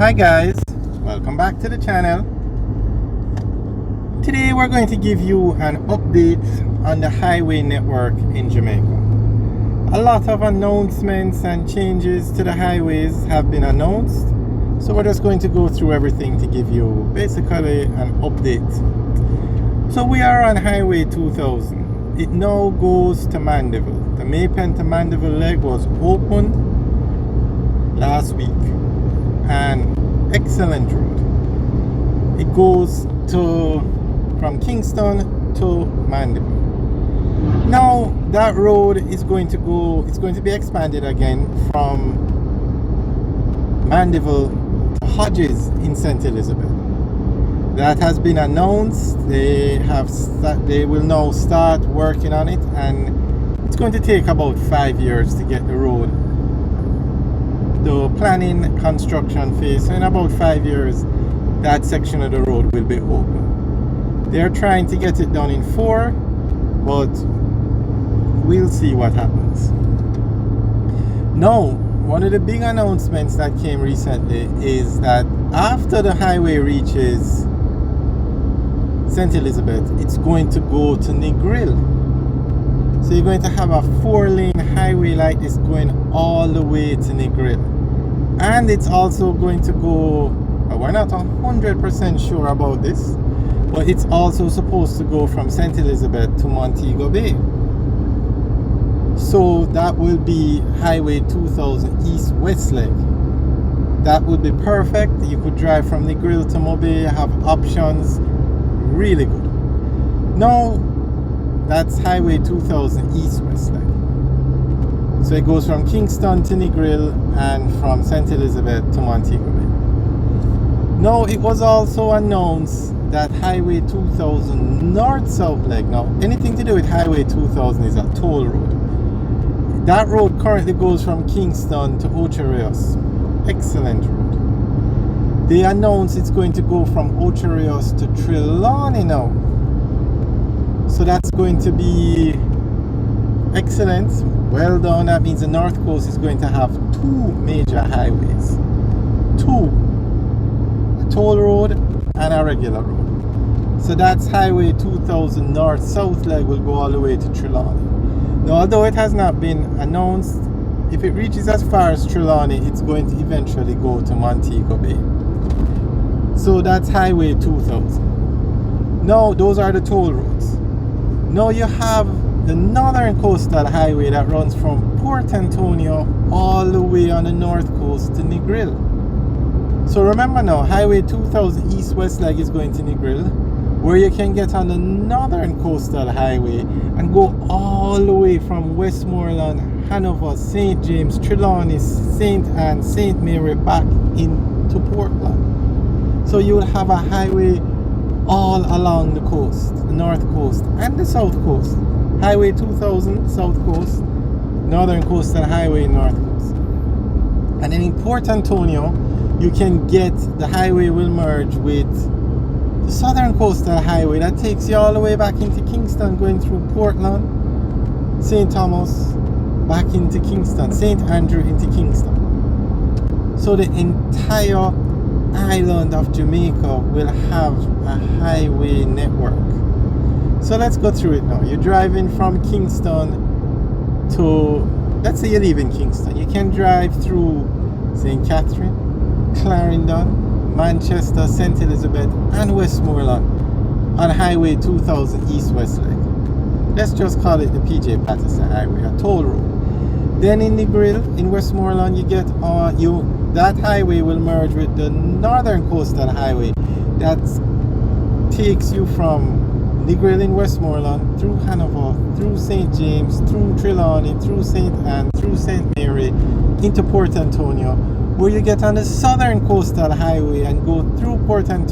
Hi guys, welcome back to the channel. Today we're going to give you an update on the highway network in Jamaica. A lot of announcements and changes to the highways have been announced, so we're just going to go through everything to give you basically an update. So we are on Highway 2000. It now goes to Mandeville. The Maypen to Mandeville leg was opened last week. An excellent road. It goes from Kingston to Mandeville. Now that road is going to be expanded again from Mandeville to Hodges in St. Elizabeth. That has been announced. They will now start working on it, and it's going to take about 5 years to get the road. The planning construction phase, so in about 5 years that section of the road will be open. They're trying to get it done in 4, but we'll see what happens. Now, one of the big announcements that came recently is that after the highway reaches St. Elizabeth, it's going to go to Negril. So you're going to have a 4-lane highway like this going all the way to Negril. And it's also going to go, we're not 100% sure about this, but it's also supposed to go from St. Elizabeth to Montego Bay. So that will be Highway 2000 East-West leg. That would be perfect. You could drive from Negril to Mobay, have options, really good. Now, that's Highway 2000 East-West leg. So it goes from Kingston to Negril and from St. Elizabeth to Montego Bay. Now, it was also announced that Highway 2000 North-South leg, now anything to do with Highway 2000 is a toll road. That road currently goes from Kingston to Ocho Rios. Excellent road. They announced it's going to go from Ocho Rios to Trelawney now. So that's going to be excellent. Well done. That means the North Coast is going to have 2 major highways. 2. A toll road and a regular road. So that's Highway 2000 North-South leg will go all the way to Trelawney. Now, although it has not been announced, if it reaches as far as Trelawney, it's going to eventually go to Montego Bay. So that's Highway 2000. Now, those are the toll roads. Now you have the Northern Coastal Highway that runs from Port Antonio all the way on the North Coast to Negril. So remember now, Highway 2000 East-West leg is going to Negril, where you can get on the Northern Coastal Highway and go all the way from Westmoreland, Hanover, St. James, Trelawney, St. Anne, St. Mary back into Portland. So you will have a highway all along the coast, the North Coast and the South Coast. Highway 2000 South Coast, Northern Coastal Highway North Coast. And then in Port Antonio, you can get, the highway will merge with the Southern Coastal Highway that takes you all the way back into Kingston, going through Portland, St. Thomas, back into Kingston, St. Andrew into Kingston. So the entire island of Jamaica will have a highway network. So let's go through it now. You're driving from Kingston to, let's say you're leaving Kingston. You can drive through St. Catherine, Clarendon, Manchester, St. Elizabeth and Westmoreland on Highway 2000 East-West leg. Let's just call it the PJ Patterson Highway, a toll road. Then in Negril, in Westmoreland, you get that highway will merge with the Northern Coastal Highway that takes you from Negril in Westmoreland, through Hanover, through St. James, through Trelawney, through St. Anne, through St. Mary, into Port Antonio, where you get on the Southern Coastal Highway and go through Portland,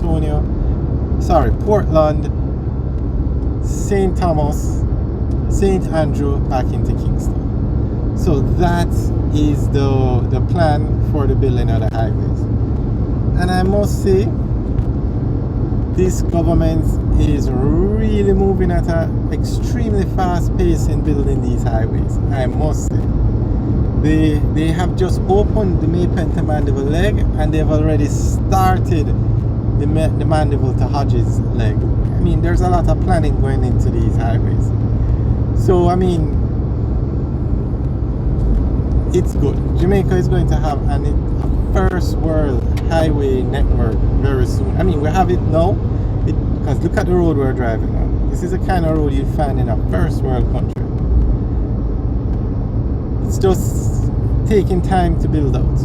St. Thomas, St. Andrew, back into Kingston. So that is the plan for the building of the highways. And I must say, this government is really moving at an extremely fast pace in building these highways, I must say. They have just opened the Maypen to Mandeville leg, and they've already started the Mandeville to Hodges leg. I mean, there's a lot of planning going into these highways. So, I mean, it's good. Jamaica is going to have a first world highway network very soon. I mean, we have it now, because look at the road we're driving on. This is the kind of road you find in a first world country. It's just taking time to build out.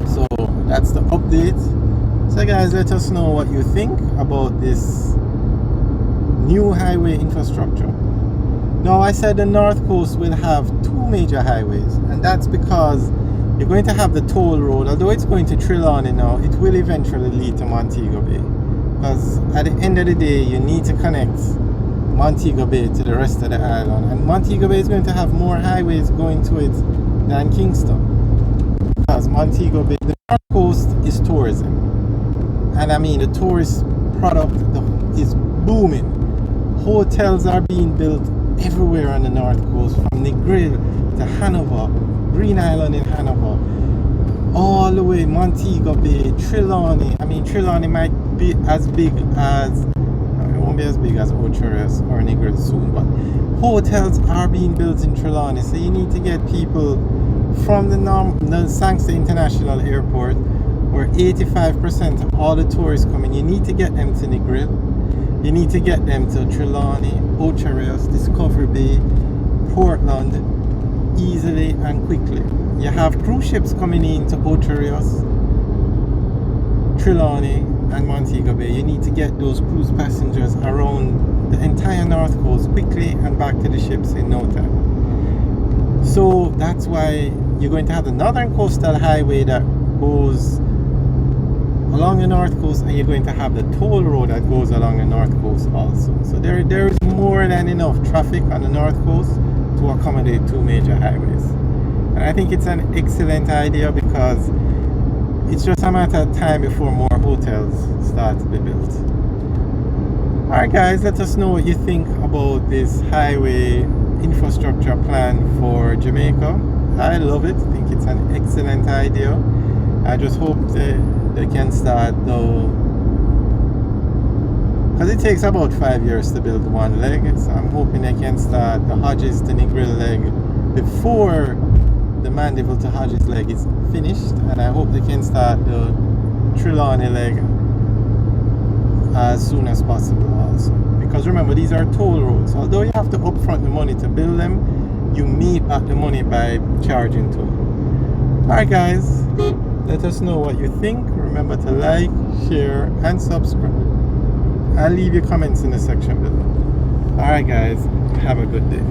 So that's the update. So guys, let us know what you think about this new highway infrastructure. Now, I said the North Coast will have two major highways, and that's because you're going to have the toll road. Although it's going to Trelawney now, it will eventually lead to Montego Bay, because at the end of the day, you need to connect Montego Bay to the rest of the island, and Montego Bay is going to have more highways going to it than Kingston, because Montego Bay, the North Coast is tourism, and I mean the tourist product is booming. Hotels are being built everywhere on the North Coast, from Negril to Hanover, Green Island in Hanover, all the way Montego Bay, Trelawney. I mean, Trelawney might be as big as, it won't be as big as Ocherius or Negril soon, but hotels are being built in Trelawney. So you need to get people from the Sangster International Airport, where 85% of all the tourists coming. You need to get them to Negril. You need to get them to Trelawney, Ocherius, Discovery Bay, Portland, easily and quickly. You have cruise ships coming into Ocherius, Trelawney, and Montego Bay. You need to get those cruise passengers around the entire North Coast quickly and back to the ships in no time. So that's why you're going to have the Northern Coastal Highway that goes along the North Coast, and you're going to have the toll road that goes along the North Coast also. So there is more than enough traffic on the North Coast to accommodate two major highways. And I think it's an excellent idea, because it's just a matter of time before more hotels start to be built. Alright guys, let us know what you think about this highway infrastructure plan for Jamaica. I love it. I think it's an excellent idea. I just hope they can start though, because it takes about 5 years to build one leg. So I'm hoping they can start the Hodges to Negril leg before the Mandeville to Hodges leg is finished, and I hope they can start the Trelawney leg as soon as possible also, because remember, these are toll roads. Although you have to upfront the money to build them, you meet back the money by charging toll. Alright guys, let us know what you think. Remember to like, share, and subscribe, and leave your comments in the section below. Alright guys, have a good day.